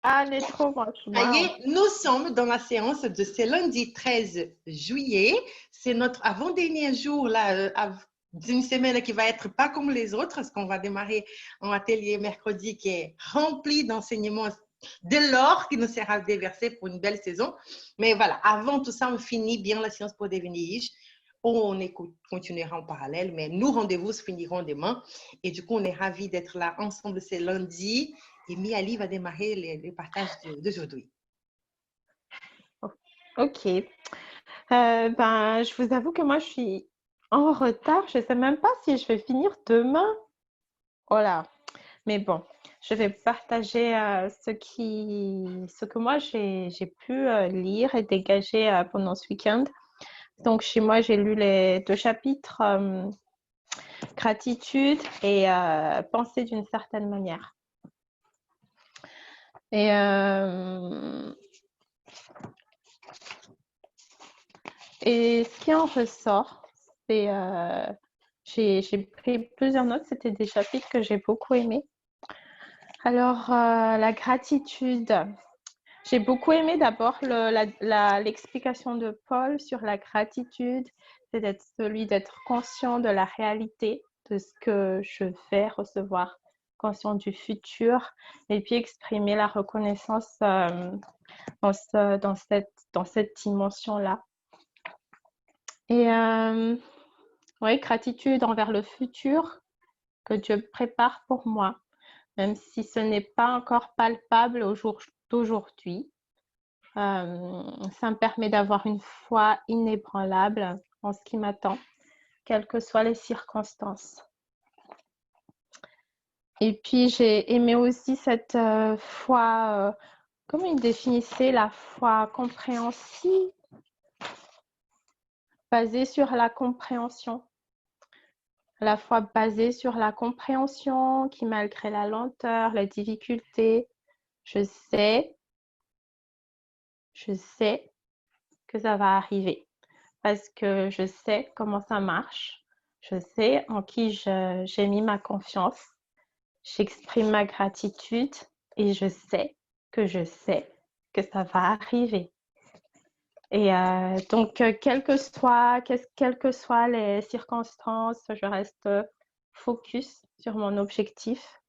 Allez, trop Ça y franchement. est, nous sommes dans la séance de ce lundi 13 juillet. C'est notre avant-dernier jour là, d'une semaine qui va être pas comme les autres, parce qu'on va démarrer un atelier mercredi qui est rempli d'enseignements de l'or qui nous sera déversé pour une belle saison. Mais voilà, avant tout ça, on finit bien la séance pour devenir riche. On continuera en parallèle, mais nos rendez-vous se finiront demain. Et du coup, on est ravis d'être là ensemble ce lundi. Et Miali va démarrer le partage d'aujourd'hui. Ok. Ben, je vous avoue que moi, je suis en retard. Je ne sais même pas si je vais finir demain. Voilà. Mais bon, je vais partager ce que moi, j'ai pu lire et dégager pendant ce week-end. Donc, chez moi, j'ai lu les 2 chapitres, gratitude et penser d'une certaine manière. Et ce qui en ressort, c'est j'ai pris plusieurs notes, c'était des chapitres que j'ai beaucoup aimés. Alors, la gratitude. J'ai beaucoup aimé d'abord l'explication de Paul sur la gratitude, c'est celui d'être conscient de la réalité, de ce que je vais recevoir, conscient du futur, et puis exprimer la reconnaissance dans cette dimension-là. Et oui, gratitude envers le futur que Dieu prépare pour moi, même si ce n'est pas encore palpable au jour d'aujourd'hui. Ça me permet d'avoir une foi inébranlable en ce qui m'attend, quelles que soient les circonstances. Et puis, j'ai aimé aussi cette foi, comment il définissait la foi compréhensive, basée sur la compréhension. La foi basée sur la compréhension qui, malgré la lenteur, les difficultés, je sais que ça va arriver parce que je sais comment ça marche. Je sais en qui j'ai mis ma confiance. J'exprime ma gratitude et je sais que ça va arriver. Et donc, quelles que soient les circonstances, je reste focus sur mon objectif.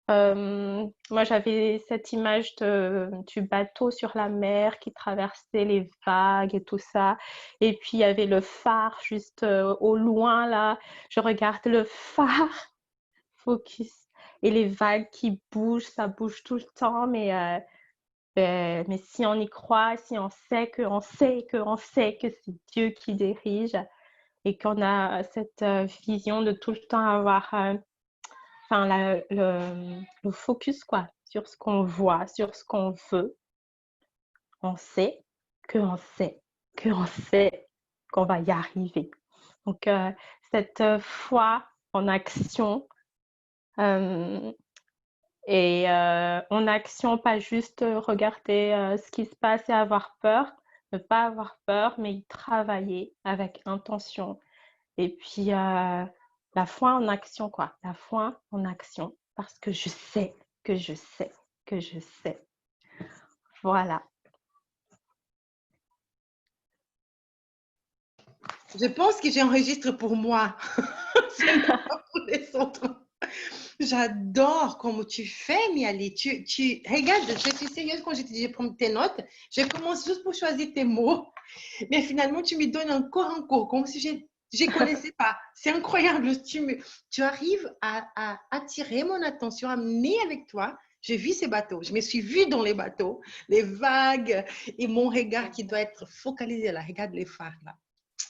Moi, j'avais cette image du bateau sur la mer qui traversait les vagues et tout ça. Et puis, il y avait le phare juste au loin, là. Je regarde le phare, focus. Et les vagues qui bougent, ça bouge tout le temps. Mais si on y croit, si on sait qu'on sait qu'on sait que c'est Dieu qui dirige et qu'on a cette vision de tout le temps avoir le focus quoi, sur ce qu'on voit, sur ce qu'on veut, on sait qu'on sait qu'on sait qu'on va y arriver. Donc, cette foi en action, et en action, pas juste regarder ce qui se passe et avoir peur, ne pas avoir peur, mais y travailler avec intention. Et puis, la foi en action, quoi. La foi en action, parce que je sais que je sais que je sais. Voilà. Je pense que j'enregistre pour moi. C'est pas pour les autres. J'adore comment tu fais, Miali. Regarde, je suis sérieuse quand je te dis de prendre tes notes. Je commence juste pour choisir tes mots. Mais finalement, tu me donnes encore un cours, comme si je ne connaissais pas. C'est incroyable. Tu arrives à attirer mon attention, à mener avec toi. Je vis ces bateaux. Je me suis vue dans les bateaux, les vagues et mon regard qui doit être focalisé là. Regarde les phares là.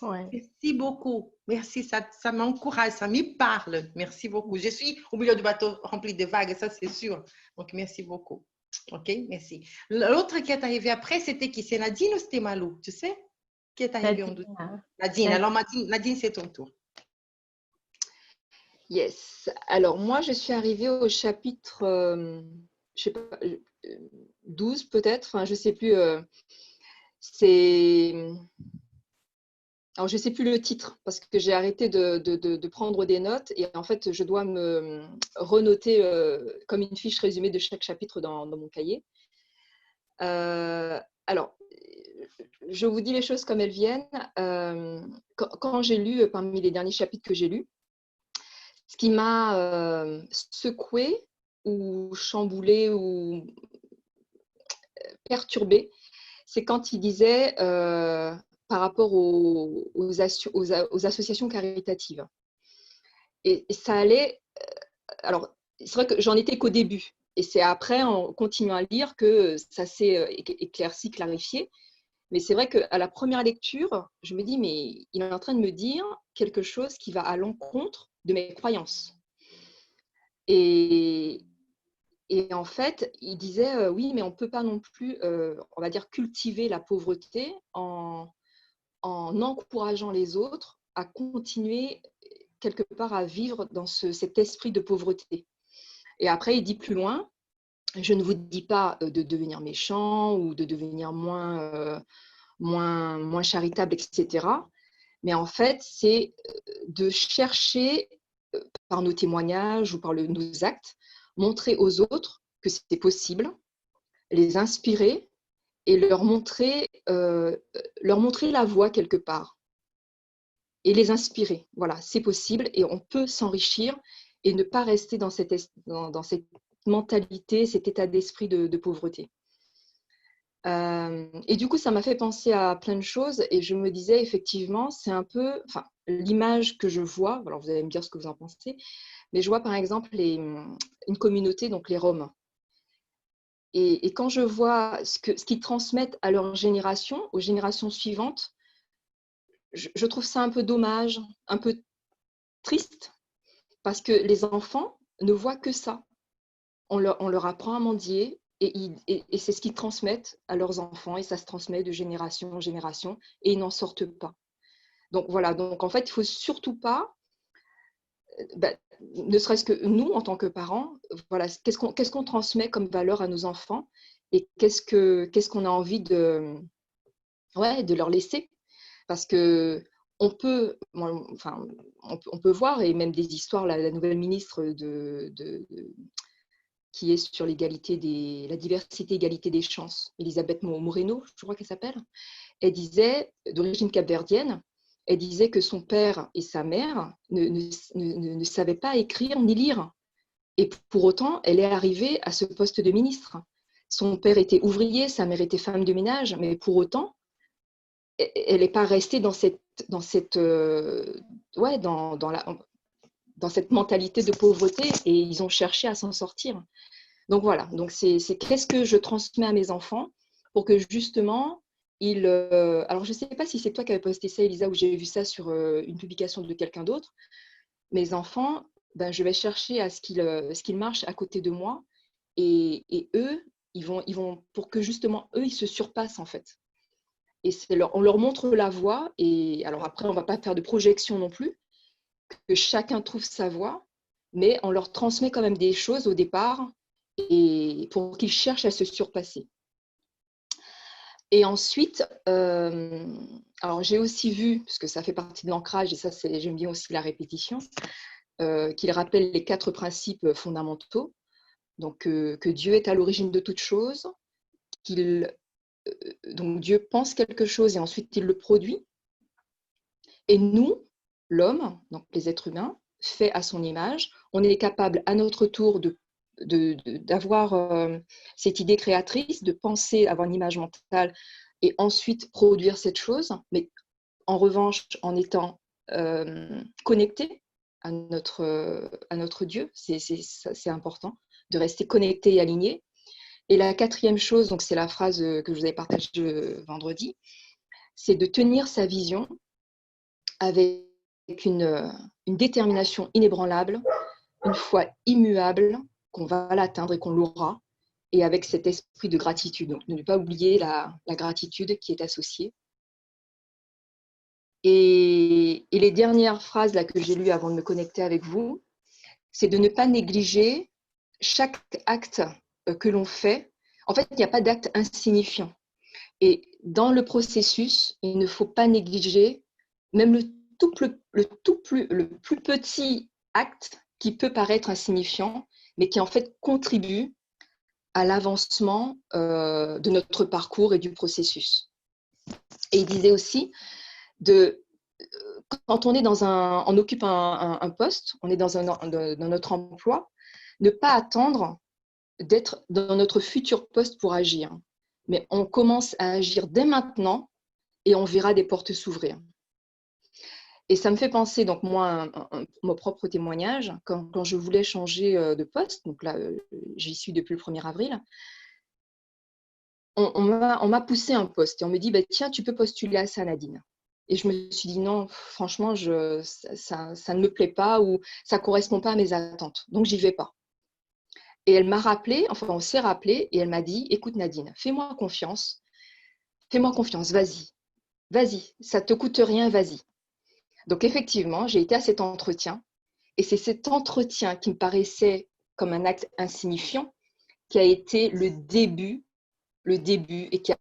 Ouais. Merci beaucoup. Merci, ça m'encourage, ça m'y parle. Merci beaucoup. Je suis au milieu du bateau rempli de vagues, ça c'est sûr. Donc, merci beaucoup. OK, merci. L'autre qui est arrivé après, c'était qui? C'est Nadine ou c'était Malou? Tu sais? Qui est arrivé en douce? Nadine. Alors, Nadine, c'est ton tour. Yes. Alors, moi, je suis arrivée au chapitre, je sais pas, 12 peut-être, enfin, je ne sais plus. Alors, je ne sais plus le titre parce que j'ai arrêté de prendre des notes et en fait, je dois me renoter comme une fiche résumée de chaque chapitre dans mon cahier. Alors, je vous dis les choses comme elles viennent. Quand j'ai lu, parmi les derniers chapitres que j'ai lus, ce qui m'a secoué ou chamboulé ou perturbé, c'est quand il disait par rapport aux associations caritatives. Et ça allait. Alors, c'est vrai que j'en étais qu'au début. Et c'est après, en continuant à lire, que ça s'est éclairci, clarifié. Mais c'est vrai qu'à la première lecture, je me dis, mais il est en train de me dire quelque chose qui va à l'encontre de mes croyances. Et en fait, il disait, oui, mais on ne peut pas non plus, on va dire, cultiver la pauvreté en encourageant les autres à continuer quelque part à vivre dans cet esprit de pauvreté. Et après, il dit plus loin, je ne vous dis pas de devenir méchant ou de devenir moins charitable, etc. Mais en fait, c'est de chercher, par nos témoignages ou par nos actes, montrer aux autres que c'est possible, les inspirer et leur montrer la voie quelque part et les inspirer. Voilà, c'est possible et on peut s'enrichir et ne pas rester dans cette mentalité, cet état d'esprit de pauvreté. Et du coup, ça m'a fait penser à plein de choses et je me disais effectivement, c'est un peu, enfin, l'image que je vois, alors vous allez me dire ce que vous en pensez, mais je vois par exemple une communauté, donc les Roms. Et quand je vois ce qu'ils transmettent à leur génération, aux générations suivantes, je trouve ça un peu dommage, un peu triste, parce que les enfants ne voient que ça. On leur apprend à mendier et c'est ce qu'ils transmettent à leurs enfants et ça se transmet de génération en génération et ils n'en sortent pas. Donc voilà, donc en fait, il ne faut surtout pas, ne serait-ce que nous, en tant que parents, voilà, qu'est-ce qu'on transmet comme valeur à nos enfants et qu'est-ce qu'on a envie de leur laisser. Parce que on peut voir, et même des histoires, la nouvelle ministre qui est sur la diversité, égalité des chances, Elisabeth Moreno, je crois qu'elle s'appelle, elle disait, d'origine capverdienne, elle disait que son père et sa mère ne savaient pas écrire ni lire. Et pour autant, elle est arrivée à ce poste de ministre. Son père était ouvrier, sa mère était femme de ménage, mais pour autant, elle n'est pas restée dans cette mentalité de pauvreté et ils ont cherché à s'en sortir. Donc voilà, donc c'est qu'est-ce que je transmets à mes enfants pour que justement ils... alors je ne sais pas si c'est toi qui avais posté ça, Elisa, ou j'ai vu ça sur une publication de quelqu'un d'autre. Mes enfants, je vais chercher à ce qu'ils marchent à côté de moi et eux, ils vont pour que justement eux, ils se surpassent en fait. Et on leur montre la voie et alors après, on ne va pas faire de projection non plus, que chacun trouve sa voie, mais on leur transmet quand même des choses au départ et pour qu'ils cherchent à se surpasser. Et ensuite, alors j'ai aussi vu, parce que ça fait partie de l'ancrage, et ça j'aime bien aussi la répétition, qu'il rappelle les 4 principes fondamentaux. Donc que Dieu est à l'origine de toute chose, donc Dieu pense quelque chose et ensuite il le produit. Et nous, l'homme, donc les êtres humains, fait à son image, on est capable à notre tour d'avoir cette idée créatrice, de penser, avoir une image mentale et ensuite produire cette chose, mais en revanche en étant connecté à notre Dieu, c'est important de rester connecté et aligné. Et la 4e chose, donc c'est la phrase que je vous avais partagée vendredi, c'est de tenir sa vision avec une détermination inébranlable, une foi immuable qu'on va l'atteindre et qu'on l'aura, et avec cet esprit de gratitude. Donc, ne pas oublier la gratitude qui est associée. Et les dernières phrases là, que j'ai lues avant de me connecter avec vous, c'est de ne pas négliger chaque acte que l'on fait. En fait, il n'y a pas d'acte insignifiant. Et dans le processus, il ne faut pas négliger même le plus petit acte qui peut paraître insignifiant, mais qui en fait contribue à l'avancement de notre parcours et du processus. Et il disait aussi, quand on occupe un poste, on est dans notre emploi, ne pas attendre d'être dans notre futur poste pour agir. Mais on commence à agir dès maintenant et on verra des portes s'ouvrir. Et ça me fait penser, donc moi, mon propre témoignage, quand je voulais changer de poste, donc là, j'y suis depuis le 1er avril, on m'a poussé un poste et on me dit, bah, tiens, tu peux postuler à ça, Nadine. Et je me suis dit, non, franchement, ça ne me plaît pas ou ça ne correspond pas à mes attentes. Donc, j'y vais pas. Et elle m'a rappelé, enfin, on s'est rappelé et elle m'a dit, écoute, Nadine, fais-moi confiance, vas-y, ça ne te coûte rien, vas-y. Donc, effectivement, j'ai été à cet entretien et c'est cet entretien qui me paraissait comme un acte insignifiant qui a été le début et qui a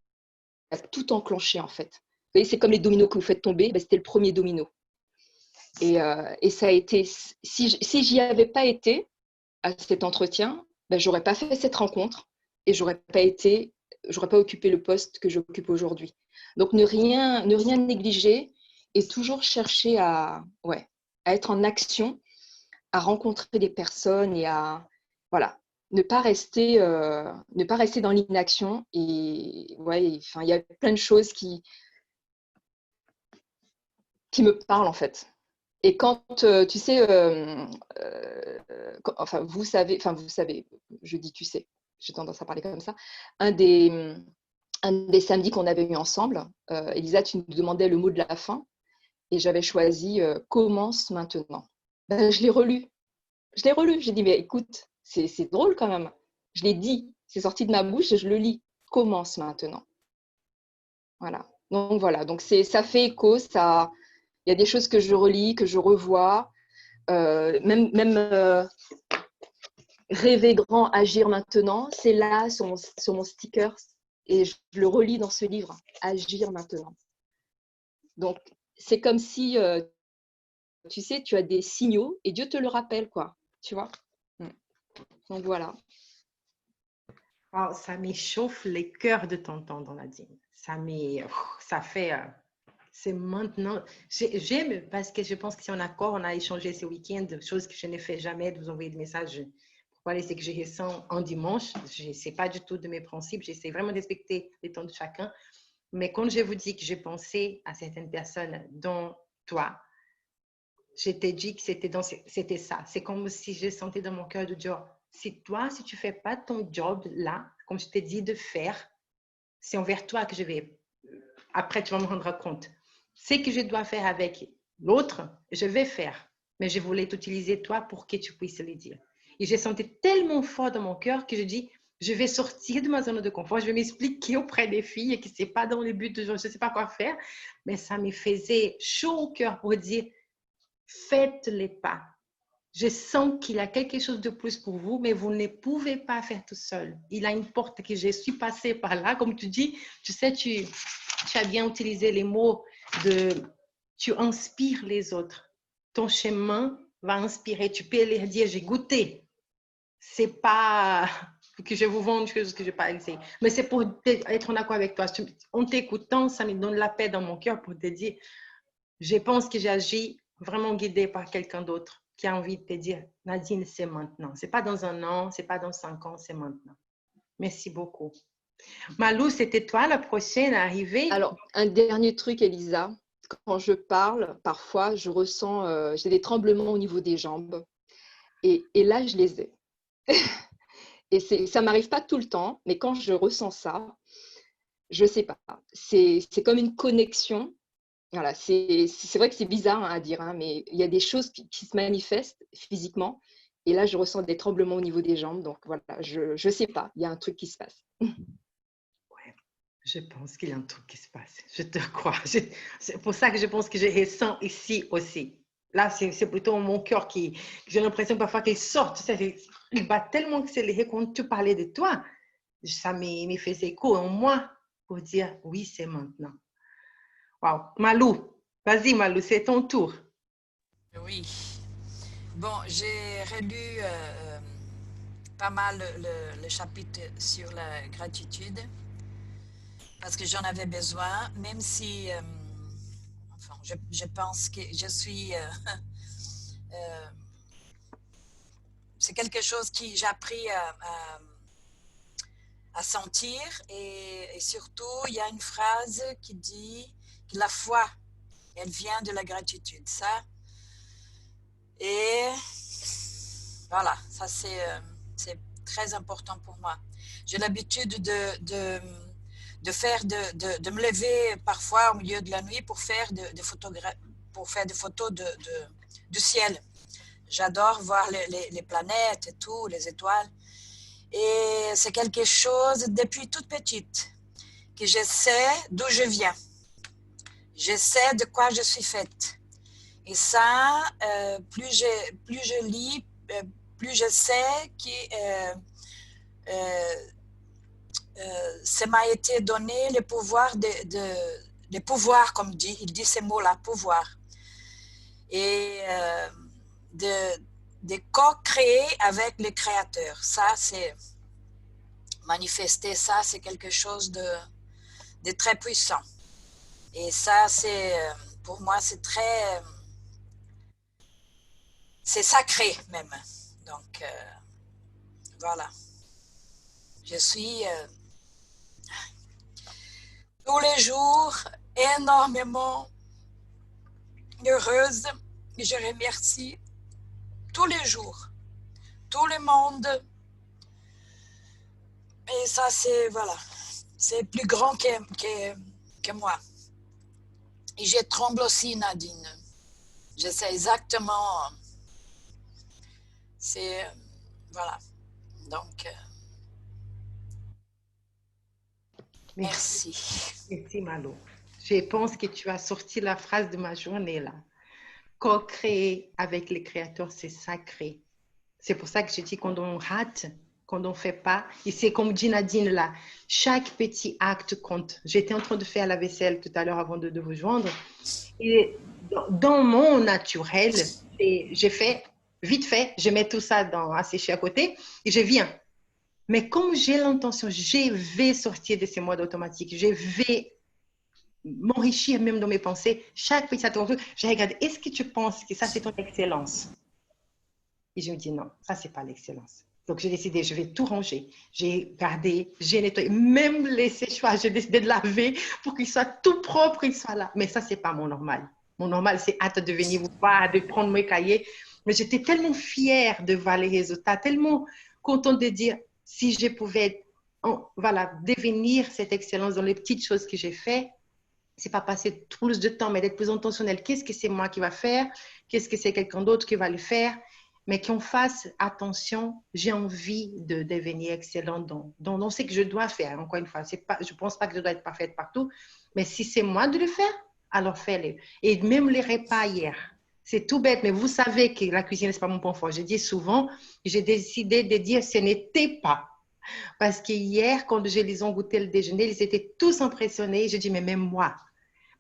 tout enclenché en fait. Vous voyez, c'est comme les dominos que vous faites tomber, ben, c'était le premier domino. Et ça a été, si j'y avais pas été à cet entretien, ben, j'aurais pas fait cette rencontre et j'aurais pas occupé le poste que j'occupe aujourd'hui. Donc ne rien négliger et toujours chercher à être en action, à rencontrer des personnes et à ne pas rester dans l'inaction. Et il y a plein de choses qui me parlent en fait. Et quand tu sais, vous savez, je dis tu sais, j'ai tendance à parler comme ça. Un des samedis qu'on avait eu ensemble, Elisa, tu nous demandais le mot de la fin et j'avais choisi commence maintenant. Ben, je l'ai relu. J'ai dit, mais écoute, c'est drôle quand même. Je l'ai dit, c'est sorti de ma bouche et je le lis. Commence maintenant. Voilà. Donc ça fait écho, ça. Il y a des choses que je relis, que je revois. Même rêver grand, agir maintenant, c'est là sur mon sticker et je le relis dans ce livre, agir maintenant. Donc, c'est comme si, tu sais, tu as des signaux et Dieu te le rappelle, quoi. Tu vois ? Donc, voilà. Oh, ça m'échauffe les cœurs de t'entendre, Nadine. Ça fait... c'est maintenant. J'aime parce que je pense que si on accord, on a échangé ce week-end, choses que je ne fais jamais, de vous envoyer des messages pour parler ce que je ressens en dimanche. Ce n'est pas du tout de mes principes. J'essaie vraiment de respecter les temps de chacun. Mais quand je vous dis que j'ai pensé à certaines personnes, dont toi, je t'ai dit que c'était ça. C'est comme si je sentais dans mon cœur de dire, si tu ne fais pas ton job là, comme je t'ai dit de faire, c'est envers toi que je vais. Après, tu vas me rendre compte. Ce que je dois faire avec l'autre, je vais faire. Mais je voulais t'utiliser toi pour que tu puisses le dire. Et j'ai senti tellement fort dans mon cœur que je dis, je vais sortir de ma zone de confort, je vais m'expliquer auprès des filles et que ce n'est pas dans le but de je ne sais pas quoi faire. Mais ça me faisait chaud au cœur pour dire, faites les pas. Je sens qu'il y a quelque chose de plus pour vous, mais vous ne pouvez pas faire tout seul. Il a une porte que je suis passée par là. Comme tu dis, tu sais, tu as bien utilisé les mots de tu inspires les autres. Ton chemin va inspirer. Tu peux leur dire, j'ai goûté. C'est pas que je vous vende quelque chose que je n'ai pas essayé, mais c'est pour être en accord avec toi. En t'écoutant, ça me donne la paix dans mon cœur pour te dire, je pense que j'agis vraiment guidée par quelqu'un d'autre qui a envie de te dire, Nadine, c'est maintenant. Ce n'est pas dans 1 an, ce n'est pas dans 5 ans, c'est maintenant. Merci beaucoup. Malou, c'était toi la prochaine à arriver. Alors, un dernier truc, Elisa. Quand je parle, parfois, je ressens, j'ai des tremblements au niveau des jambes. Et là, je les ai. Et ça ne m'arrive pas tout le temps, mais quand je ressens ça, je ne sais pas. C'est comme une connexion. Voilà, c'est vrai que c'est bizarre à dire, hein, mais il y a des choses qui se manifestent physiquement. Et là, je ressens des tremblements au niveau des jambes. Donc voilà, je ne sais pas, il y a un truc qui se passe. Ouais, je pense qu'il y a un truc qui se passe. Je te crois. C'est pour ça que je pense que je ressens ici aussi. Là, c'est plutôt mon cœur qui, j'ai l'impression parfois qu'il sort. Tu sais, il bat tellement accéléré quand tu parlais de toi. Ça me faisait écho en moi pour dire oui, c'est maintenant. Wow. Malou, vas-y Malou, c'est ton tour. Oui. Bon, j'ai relu pas mal le chapitre sur la gratitude parce que j'en avais besoin, même si enfin, je pense que je suis... c'est quelque chose que j'ai appris à sentir et surtout, il y a une phrase qui dit que la foi, elle vient de la gratitude. Ça, et voilà, ça c'est très important pour moi. J'ai l'habitude de faire, de me lever parfois au milieu de la nuit pour faire pour faire des photos du ciel. J'adore voir les planètes et tout, les étoiles. Et c'est quelque chose depuis toute petite que je sais d'où je viens. Je sais de quoi je suis faite. Et ça, plus je lis, plus je sais que ça m'a été donné le pouvoir de pouvoir, comme il dit ces mots-là, pouvoir. Et de co-créer avec le créateur. Ça, c'est manifester ça, c'est quelque chose de très puissant. Et ça, c'est pour moi, c'est sacré même. Donc, voilà. Je suis tous les jours énormément heureuse. Je remercie tous les jours, tout le monde. Et ça, c'est, voilà, c'est plus grand que moi. Et je tremble aussi, Nadine. Je sais exactement. C'est, voilà. Donc, merci. Merci, Malo. Je pense que tu as sorti la phrase de ma journée là. Co-créer avec les créateurs, c'est sacré. C'est pour ça que je dis quand on rate, quand on ne fait pas, et c'est comme dit Nadine là, chaque petit acte compte. J'étais en train de faire la vaisselle tout à l'heure avant de vous joindre. Et dans mon naturel, j'ai fait, vite fait, je mets tout ça à sécher à côté et je viens. Mais comme j'ai l'intention, je vais sortir de ces modes automatiques, je vais m'enrichir même dans mes pensées. Chaque petit attention, je regarde, est-ce que tu penses que ça, c'est ton excellence? Et je me dis, non, ça, c'est pas l'excellence. Donc, j'ai décidé, je vais tout ranger. J'ai gardé, j'ai nettoyé, même les séchoirs, j'ai décidé de laver pour qu'il soit tout propre, qu'il soit là. Mais ça, c'est pas mon normal. Mon normal, c'est hâte de venir vous voir, de prendre mes cahiers. Mais j'étais tellement fière de voir les résultats, tellement contente de dire, si je pouvais, voilà, devenir cette excellence dans les petites choses que j'ai faites, c'est pas passer plus de temps, mais d'être plus intentionnel. Qu'est-ce que c'est moi qui va faire? Qu'est-ce que c'est quelqu'un d'autre qui va le faire? Mais qu'on fasse attention, j'ai envie de devenir excellent dans ce que je dois faire. Encore une fois, je ne pense pas que je dois être parfaite partout, mais si c'est moi de le faire, alors fais-le. Et même les repas hier, c'est tout bête, mais vous savez que la cuisine, ce n'est pas mon point fort. Je dis souvent, j'ai décidé de dire ce n'était pas. Parce que hier, quand je les ai goûté le déjeuner, ils étaient tous impressionnés. Je dis, mais même moi.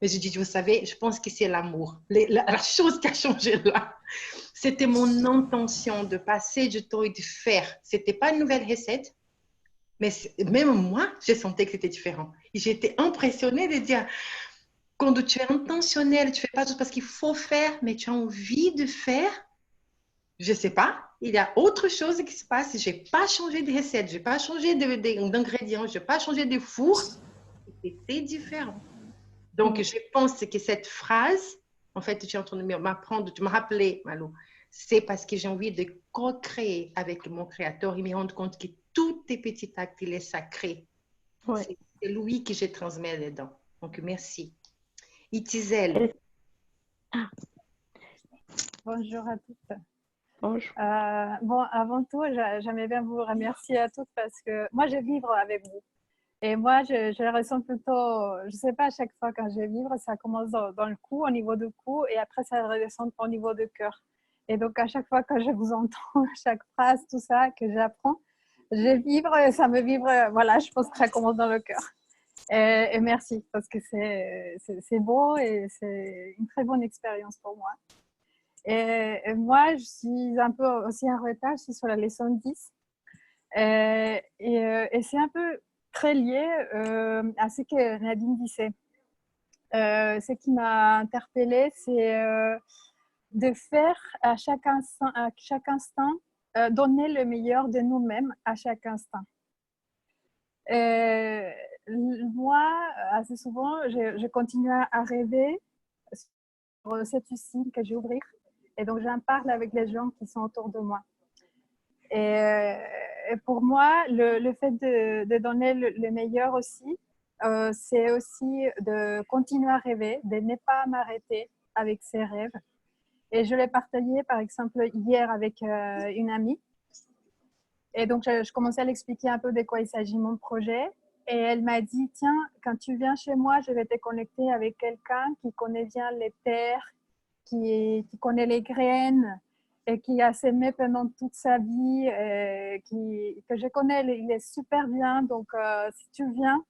Mais je dis, vous savez, je pense que c'est l'amour. La chose qui a changé là, c'était mon intention de passer du temps et de faire. Ce n'était pas une nouvelle recette, mais même moi, je sentais que c'était différent. Et j'étais impressionnée de dire, quand tu es intentionnel, tu ne fais pas juste parce qu'il faut faire, mais tu as envie de faire, je ne sais pas, il y a autre chose qui se passe. Je n'ai pas changé de recette, je n'ai pas changé d'ingrédients, je n'ai pas changé de four. C'était différent. Donc, je pense que cette phrase, en fait, tu es en train de m'apprendre, tu m'as rappelé, Malou, c'est parce que j'ai envie de co-créer avec mon créateur et me rendre compte que tous tes petits actes, il est sacré. Ouais. C'est lui que je transmets dedans. Donc, merci. Itizel. Bonjour à toutes. Bonjour. Bon, avant tout, j'aimerais bien vous remercier à toutes parce que moi, je vibre avec vous. Et moi, je ressens plutôt, je ne sais pas, à chaque fois quand je vibre, ça commence dans le cou, au niveau du cou, et après, ça redescend au niveau du cœur. Et donc, à chaque fois que je vous entends, chaque phrase, tout ça, que j'apprends, je vibre et ça me vibre. Voilà, je pense que ça commence dans le cœur. Et merci, parce que c'est beau et c'est une très bonne expérience pour moi. Et moi, je suis un peu aussi en retard, je suis sur la leçon 10. Et c'est un peu très lié à ce que Nadine disait. Ce qui m'a interpellée, c'est de faire à chaque instant donner le meilleur de nous-mêmes à chaque instant. Moi, assez souvent, je continue à rêver sur cette usine que j'ai ouverte. Et donc, j'en parle avec les gens qui sont autour de moi. Et pour moi, le fait de donner le meilleur aussi, c'est aussi de continuer à rêver, de ne pas m'arrêter avec ses rêves. Et je l'ai partagé, par exemple, hier avec une amie. Et donc, je commençais à l'expliquer un peu de quoi il s'agit, mon projet. Et elle m'a dit, tiens, quand tu viens chez moi, je vais te connecter avec quelqu'un qui connaît bien les terres, qui connaît les graines et qui a semé pendant toute sa vie, que je connais, il est super bien. Donc, si tu viens,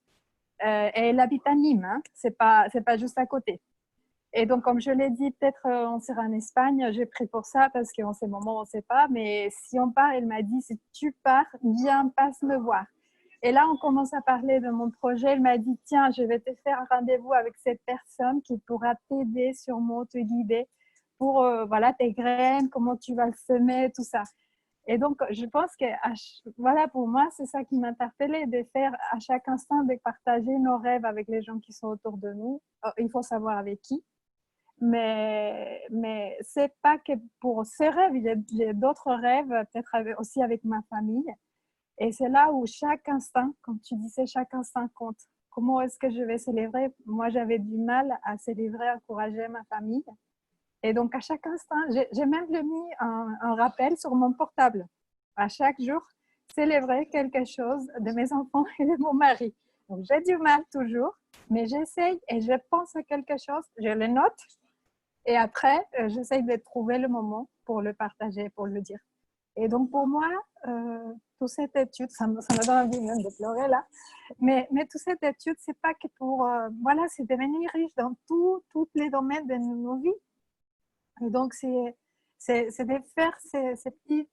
et elle habite à Nîmes, hein, c'est pas juste à côté. Et donc, comme je l'ai dit, peut-être on sera en Espagne, j'ai pris pour ça parce qu'en ce moment, on ne sait pas. Mais si on part, elle m'a dit, si tu pars, viens, passe me voir. Et là, on commence à parler de mon projet. Elle m'a dit, tiens, je vais te faire un rendez-vous avec cette personne qui pourra t'aider, sûrement te guider pour voilà, tes graines, comment tu vas le semer, tout ça. Et donc, je pense que voilà, pour moi, c'est ça qui m'interpellait, de faire à chaque instant, de partager nos rêves avec les gens qui sont autour de nous. Il faut savoir avec qui. Mais c'est pas que pour ces rêves, j'ai d'autres rêves, peut-être aussi avec ma famille. Et c'est là où chaque instant, comme tu disais, chaque instant compte. Comment est-ce que je vais célébrer? Moi, j'avais du mal à célébrer, encourager ma famille. Et donc, à chaque instant, j'ai même mis un rappel sur mon portable. À chaque jour, célébrer quelque chose de mes enfants et de mon mari. Donc, j'ai du mal toujours, mais j'essaye et je pense à quelque chose, je le note. Et après, j'essaye de trouver le moment pour le partager, pour le dire. Et donc, pour moi, toute cette étude, ça me donne envie même de pleurer là, mais toute cette étude, c'est pas que pour, voilà, c'est devenir riche dans tous les domaines de nos vies. Et donc, c'est de faire ces petits,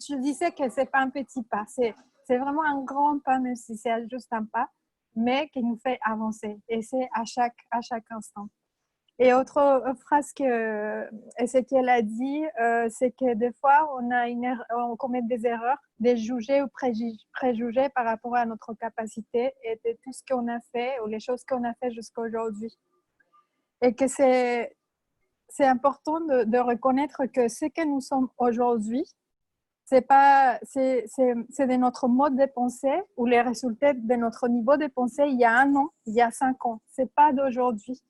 tu disais que c'est pas un petit pas, c'est vraiment un grand pas, même si c'est juste un pas, mais qui nous fait avancer. Et c'est à chaque instant. Et autre phrase que Ezekiel a dit, c'est que des fois, on commet des erreurs, des jugés ou préjugés par rapport à notre capacité et de tout ce qu'on a fait ou les choses qu'on a fait jusqu'à aujourd'hui. Et que c'est important de reconnaître que ce que nous sommes aujourd'hui, c'est de notre mode de pensée ou les résultats de notre niveau de pensée il y a 1 an, il y a 5 ans. C'est pas d'aujourd'hui.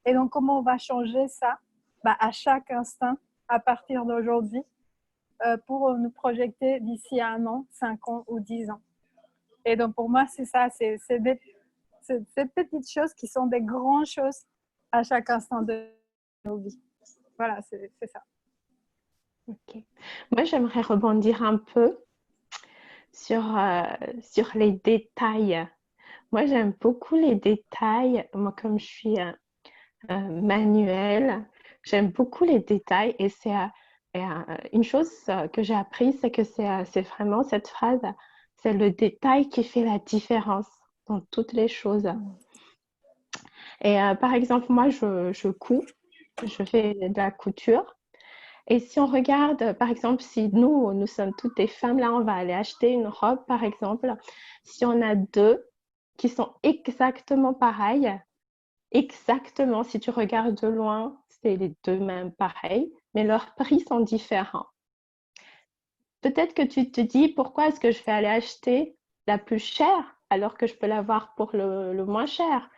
Et donc, comment on va changer ça? À chaque instant, à partir d'aujourd'hui, pour nous projeter d'ici 1 an, 5 ans ou 10 ans. Et donc, pour moi, c'est ça, c'est ces petites choses qui sont des grandes choses à chaque instant de nos vies. Voilà, c'est ça. Ok. Moi, j'aimerais rebondir un peu sur les détails. Moi, j'aime beaucoup les détails. Moi, comme je suis manuelle, j'aime beaucoup les détails. Et c'est une chose que j'ai apprise, c'est que c'est vraiment cette phrase, c'est le détail qui fait la différence dans toutes les choses. Et par exemple, moi, je couds, je fais de la couture. Et si on regarde, par exemple, si nous sommes toutes des femmes, là, on va aller acheter une robe, par exemple. Si on a 2 qui sont exactement pareilles, exactement, si tu regardes de loin, c'est les 2 mêmes pareils, mais leurs prix sont différents. Peut-être que tu te dis, pourquoi est-ce que je vais aller acheter la plus chère alors que je peux l'avoir pour le moins cher?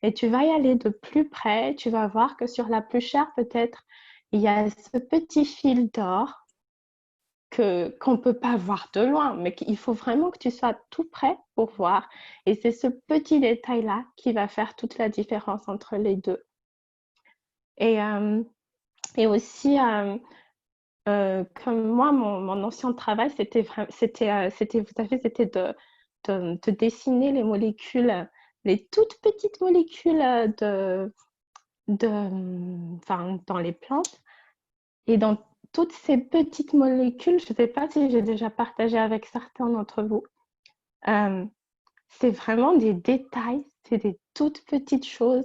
Et tu vas y aller de plus près, tu vas voir que sur la plus chère, peut-être, il y a ce petit fil d'or qu'on ne peut pas voir de loin, mais qu'il faut vraiment que tu sois tout près pour voir. Et c'est ce petit détail-là qui va faire toute la différence entre les deux. Et aussi, comme moi, mon ancien travail, c'était de dessiner les molécules, les toutes petites molécules dans les plantes et dans toutes ces petites molécules, je ne sais pas si j'ai déjà partagé avec certains d'entre vous, c'est vraiment des détails, c'est des toutes petites choses.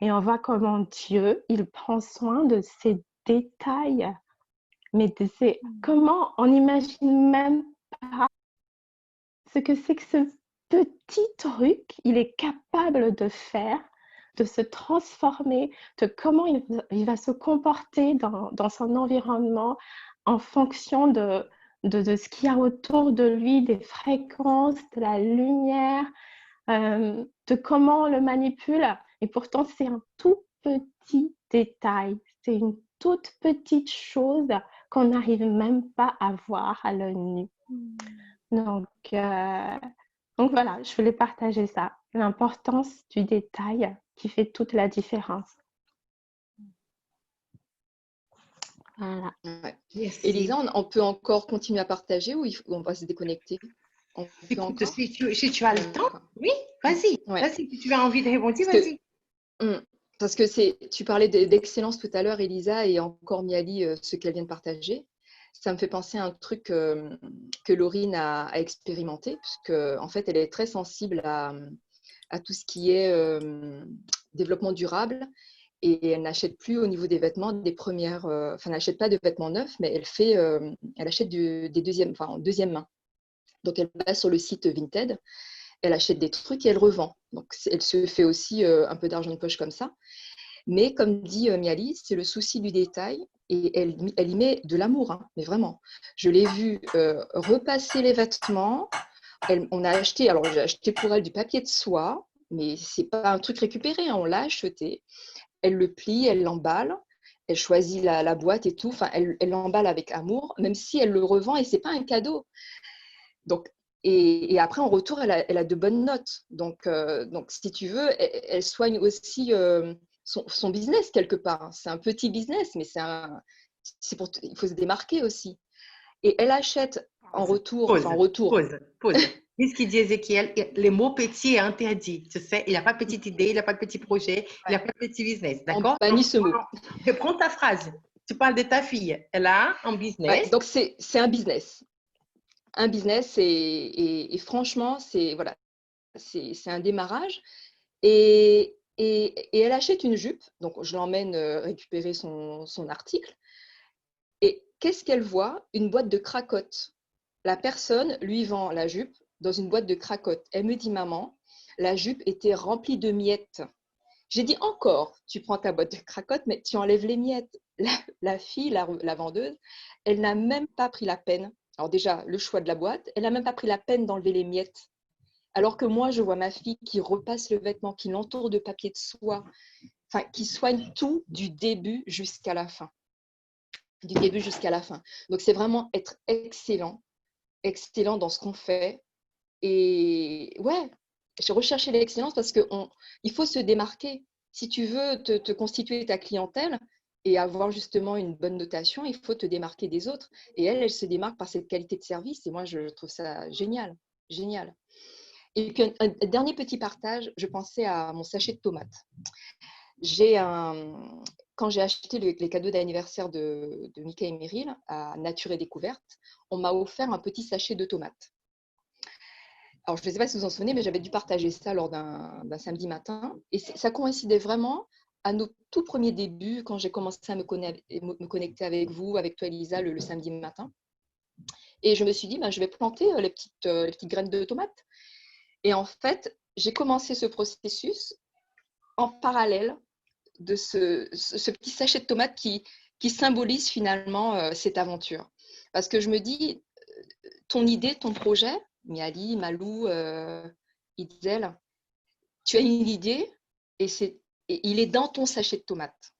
Et on voit comment Dieu, il prend soin de ces détails. Mais comment on n'imagine même pas ce que c'est que ce petit truc, il est capable de faire, de se transformer, de comment il va se comporter dans son environnement en fonction de ce qu'il y a autour de lui, des fréquences, de la lumière, de comment on le manipule. Et pourtant, c'est un tout petit détail, c'est une toute petite chose qu'on n'arrive même pas à voir à l'œil nu. Donc, donc voilà, je voulais partager ça, l'importance du détail qui fait toute la différence. Voilà. Ouais. Merci. Elisa, on peut encore continuer à partager ou on va se déconnecter? On peut Écoute, encore? si tu as le temps, oui, vas-y. Ouais. Vas-y, si tu as envie de répondre, vas-y. Parce que tu parlais d'excellence tout à l'heure, Elisa, et encore Miali, ce qu'elle vient de partager. Ça me fait penser à un truc que Laurine a expérimenté, puisque en fait, elle est très sensible à tout ce qui est développement durable. Et elle n'achète plus au niveau des vêtements des premières. Enfin, elle n'achète pas de vêtements neufs, mais elle achète des deuxièmes, enfin, en deuxième main. Donc, elle va sur le site Vinted, elle achète des trucs et elle revend. Donc, elle se fait aussi un peu d'argent de poche comme ça. Mais comme dit Miali, c'est le souci du détail et elle y met de l'amour, hein, mais vraiment. Je l'ai vue repasser les vêtements. On a acheté, alors j'ai acheté pour elle du papier de soie, mais c'est pas un truc récupéré, hein, on l'a acheté. Elle le plie, elle l'emballe, elle choisit la boîte et tout. Enfin, elle l'emballe avec amour, même si elle le revend et c'est pas un cadeau. Donc, et après, en retour, elle a de bonnes notes. Donc si tu veux, elle soigne aussi son business quelque part. C'est un petit business, mais il faut se démarquer aussi. Et elle achète en retour. Pause. Dis ce qu'il dit Ézéchiel, les mots petits est interdit. Tu sais, il n'a pas de petite idée, il n'a pas de petit projet, il n'a pas de petit business. D'accord? On bannit ce mot. Reprends ta phrase. Tu parles de ta fille. Elle a un business. Ouais, donc, c'est un business. Un business et franchement, c'est un démarrage. Et elle achète une jupe. Donc, je l'emmène récupérer son article. Et qu'est-ce qu'elle voit? Une boîte de cracottes. La personne lui vend la jupe dans une boîte de cracottes. Elle me dit, maman, la jupe était remplie de miettes. J'ai dit, encore, tu prends ta boîte de cracottes, mais tu enlèves les miettes. La fille, la vendeuse, elle n'a même pas pris la peine. Alors déjà, le choix de la boîte, elle n'a même pas pris la peine d'enlever les miettes. Alors que moi, je vois ma fille qui repasse le vêtement, qui l'entoure de papier de soie, qui soigne tout du début jusqu'à la fin. Du début jusqu'à la fin. Donc, c'est vraiment être excellent dans ce qu'on fait. Et ouais, j'ai recherché l'excellence parce qu'il faut se démarquer. Si tu veux te constituer ta clientèle et avoir justement une bonne notation, il faut te démarquer des autres. Et elle se démarque par cette qualité de service. Et moi, je trouve ça génial. Génial. Et puis, un dernier petit partage, je pensais à mon sachet de tomates. Quand j'ai acheté les cadeaux d'anniversaire de Mika et Meryl à Nature et Découverte, on m'a offert un petit sachet de tomates. Alors, je ne sais pas si vous vous en souvenez, mais j'avais dû partager ça lors d'un samedi matin. Et ça coïncidait vraiment à nos tout premiers débuts, quand j'ai commencé à me connecter avec vous, avec toi, Elisa, le samedi matin. Et je me suis dit, je vais planter les petites graines de tomates. Et en fait, j'ai commencé ce processus en parallèle de ce petit sachet de tomates qui symbolise finalement cette aventure. Parce que je me dis, ton idée, ton projet, Miali, Malou, Itzel, tu as une idée et il est dans ton sachet de tomates.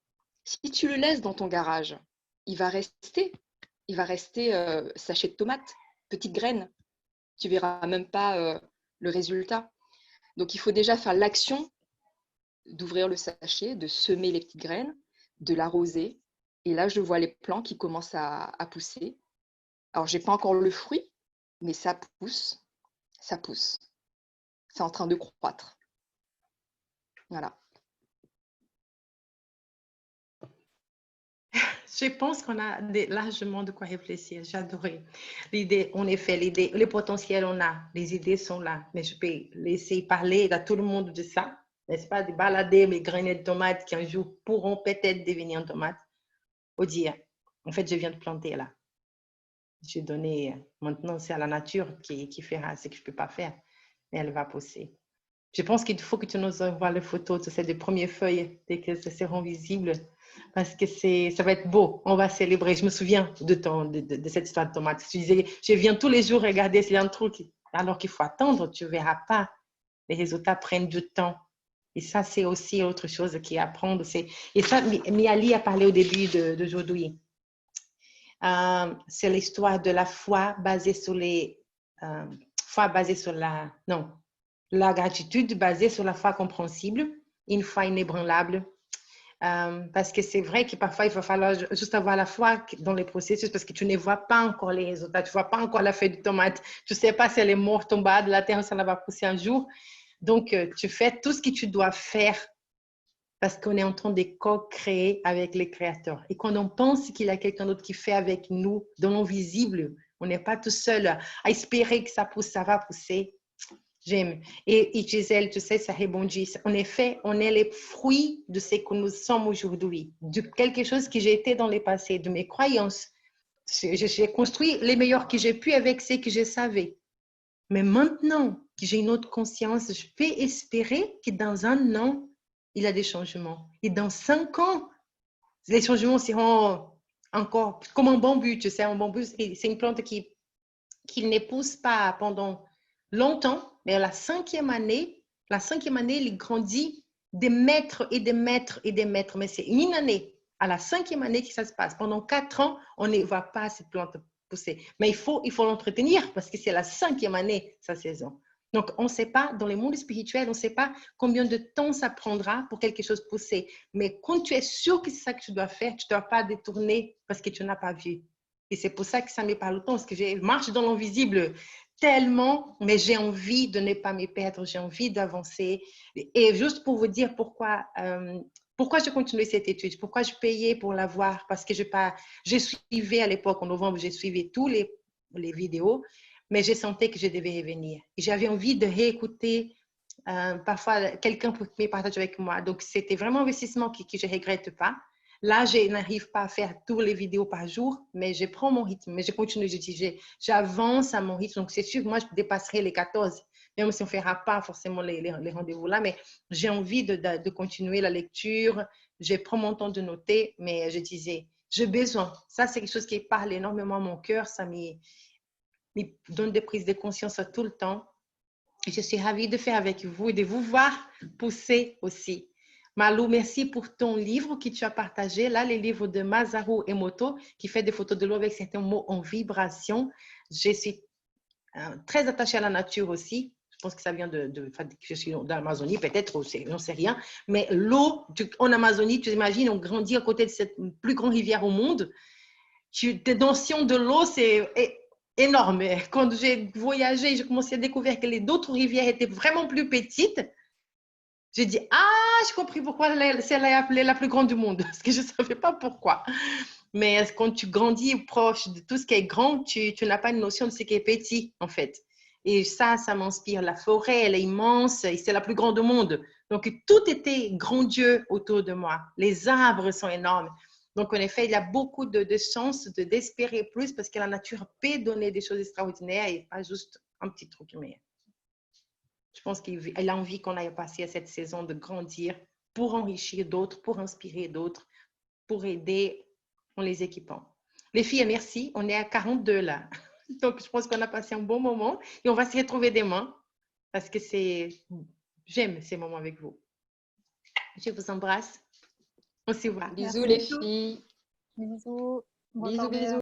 Si tu le laisses dans ton garage, il va rester sachet de tomates, petite graine. Tu ne verras même pas le résultat. Donc, il faut déjà faire l'action d'ouvrir le sachet, de semer les petites graines, de l'arroser. Et là, je vois les plants qui commencent à pousser. Alors, je n'ai pas encore le fruit, mais ça pousse. Ça pousse. C'est en train de croître. Voilà. Je pense qu'on a largement de quoi réfléchir. J'adorais l'idée. En effet, l'idée, le potentiel, on a. Les idées sont là. Mais je peux laisser parler à tout le monde de ça. N'est-ce pas? De balader mes graines de tomates qui un jour pourront peut-être devenir en tomates. Ou dire, en fait, je viens de planter là. J'ai donné, maintenant c'est à la nature qui fera ce que je ne peux pas faire. Mais elle va pousser. Je pense qu'il faut que tu nous envoies les photos de ces premières feuilles dès qu'elles seront visibles. Parce que ça va être beau. On va célébrer. Je me souviens de cette histoire de tomates. Je disais, je viens tous les jours regarder s'il y a un truc. Alors qu'il faut attendre, tu ne verras pas. Les résultats prennent du temps. Et ça, c'est aussi autre chose qui apprendre. Et ça, Miali a parlé au début d'aujourd'hui. C'est l'histoire de la foi basée sur la gratitude basée sur la foi compréhensible, une foi inébranlable. Parce que c'est vrai que parfois, il va falloir juste avoir la foi dans les processus parce que tu ne vois pas encore les résultats, tu ne vois pas encore la feuille de tomate, tu ne sais pas si elle est morte en bas de la terre, ça va pousser un jour. Donc, tu fais tout ce que tu dois faire parce qu'on est en train de co-créer avec les créateurs. Et quand on pense qu'il y a quelqu'un d'autre qui fait avec nous dans l'invisible, on n'est pas tout seul à espérer que ça pousse, ça va pousser. J'aime. Et Gisèle, tu sais, ça rebondit. En effet, on est les fruits de ce que nous sommes aujourd'hui, de quelque chose que j'ai été dans le passé, de mes croyances. J'ai construit les meilleurs que j'ai pu avec ce que je savais. Mais maintenant que j'ai une autre conscience, je peux espérer que dans 1 an, il y a des changements. Et dans 5 ans, les changements seront encore comme un bambou. Tu sais, un bambou, c'est une plante qui ne pousse pas pendant longtemps, mais à la 5e année, il grandit des mètres et des mètres et des mètres. Mais c'est une année. À la 5e année que ça se passe. Pendant 4 ans, on ne voit pas cette plante pousser. Mais il faut l'entretenir parce que c'est la 5e année, sa saison. Donc, on ne sait pas, dans le monde spirituel, on ne sait pas combien de temps ça prendra pour quelque chose pousser. Mais quand tu es sûr que c'est ça que tu dois faire, tu ne dois pas détourner parce que tu n'as pas vu. Et c'est pour ça que ça me parle autant, parce que je marche dans l'invisible tellement, mais j'ai envie de ne pas me perdre, j'ai envie d'avancer. Et juste pour vous dire pourquoi je continuais cette étude, pourquoi je payais pour la voir, parce que je suivais à l'époque, en novembre, j'ai suivi tous les vidéos, mais je sentais que je devais revenir. Et j'avais envie de réécouter parfois quelqu'un pour me partager avec moi. Donc, c'était vraiment un investissement que je ne regrette pas. Là, je n'arrive pas à faire toutes les vidéos par jour, mais je prends mon rythme, mais je continue, j'avance à mon rythme. Donc, c'est sûr que moi, je dépasserai les 14, même si on ne fera pas forcément les rendez-vous là, mais j'ai envie de continuer la lecture. Je prends mon temps de noter, mais je disais, j'ai besoin. Ça, c'est quelque chose qui parle énormément à mon cœur. Ça me donne des prises de conscience tout le temps. Et je suis ravie de faire avec vous et de vous voir pousser aussi. Malou, merci pour ton livre que tu as partagé. Là, le livre de Masaru Emoto, qui fait des photos de l'eau avec certains mots en vibration. Je suis très attachée à la nature aussi. Je pense que ça vient je suis dans l'Amazonie, peut-être, on ne sait rien. Mais l'eau en Amazonie, tu imagines, on grandit à côté de cette plus grande rivière au monde. Tes notions de l'eau, c'est énorme. Quand j'ai voyagé, j'ai commencé à découvrir que les autres rivières étaient vraiment plus petites. J'ai dit, j'ai compris pourquoi celle-là est appelée la plus grande du monde, parce que je ne savais pas pourquoi. Mais quand tu grandis proche de tout ce qui est grand, tu n'as pas une notion de ce qui est petit, en fait. Et ça m'inspire. La forêt, elle est immense et c'est la plus grande au monde. Donc, tout était grandiose autour de moi. Les arbres sont énormes. Donc, en effet, il y a beaucoup de chances d'espérer plus parce que la nature peut donner des choses extraordinaires et pas juste un petit truc. Mais je pense qu'elle a envie qu'on aille passer à cette saison de grandir pour enrichir d'autres, pour inspirer d'autres, pour aider en les équipant. Les filles, merci. On est à 42 là. Donc, je pense qu'on a passé un bon moment et on va se retrouver demain parce que j'aime ces moments avec vous. Je vous embrasse. On se voit. Bisous les filles. Bisous. Bisous, bisous.